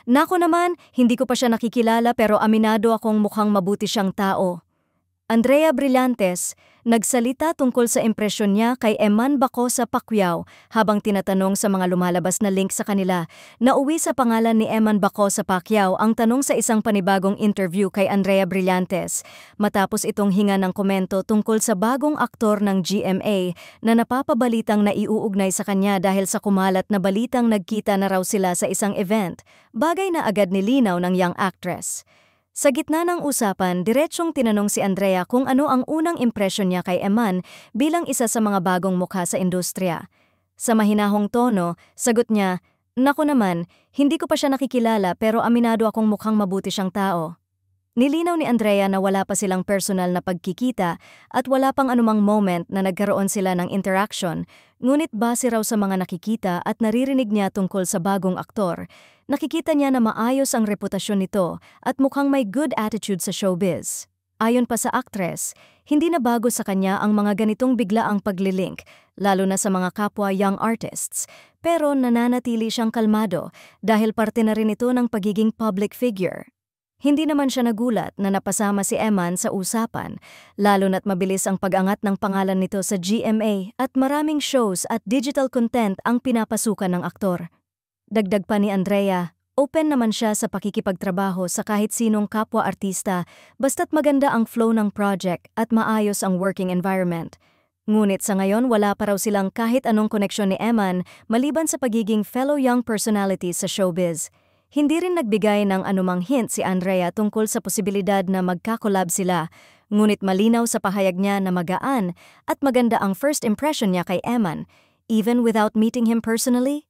Nako naman, hindi ko pa siya nakikilala pero aminado akong mukhang mabuti siyang tao. Andrea Brillantes, nagsalita tungkol sa impresyon niya kay Eman Bacosa Pacquiao habang tinatanong sa mga lumalabas na link sa kanila. Nauwi sa pangalan ni Eman Bacosa Pacquiao ang tanong sa isang panibagong interview kay Andrea Brillantes matapos itong hinga ng komento tungkol sa bagong aktor ng GMA na napapabalitang naiuugnay sa kanya dahil sa kumalat na balitang nagkita na raw sila sa isang event, bagay na agad nilinaw ng young actress. Sa gitna ng usapan, diretsyong tinanong si Andrea kung ano ang unang impresyon niya kay Eman bilang isa sa mga bagong mukha sa industriya. Sa mahinahong tono, sagot niya, "Naku naman, hindi ko pa siya nakikilala pero aminado akong mukhang mabuti siyang tao." Nilinaw ni Andrea na wala pa silang personal na pagkikita at wala pang anumang moment na nagkaroon sila ng interaction, ngunit base raw sa mga nakikita at naririnig niya tungkol sa bagong aktor, nakikita niya na maayos ang reputasyon nito at mukhang may good attitude sa showbiz. Ayon pa sa actress, hindi na bago sa kanya ang mga ganitong biglaang paglilink, lalo na sa mga kapwa young artists, pero nananatili siyang kalmado dahil parte na rin ito ng pagiging public figure. Hindi naman siya nagulat na napasama si Eman sa usapan, lalo na't mabilis ang pag-angat ng pangalan nito sa GMA at maraming shows at digital content ang pinapasukan ng aktor. Dagdag pa ni Andrea, open naman siya sa pakikipagtrabaho sa kahit sinong kapwa-artista basta't maganda ang flow ng project at maayos ang working environment. Ngunit sa ngayon wala pa raw silang kahit anong koneksyon ni Eman maliban sa pagiging fellow young personality sa showbiz. Hindi rin nagbigay ng anumang hint si Andrea tungkol sa posibilidad na magkakolab sila, ngunit malinaw sa pahayag niya na magaan at maganda ang first impression niya kay Eman, even without meeting him personally.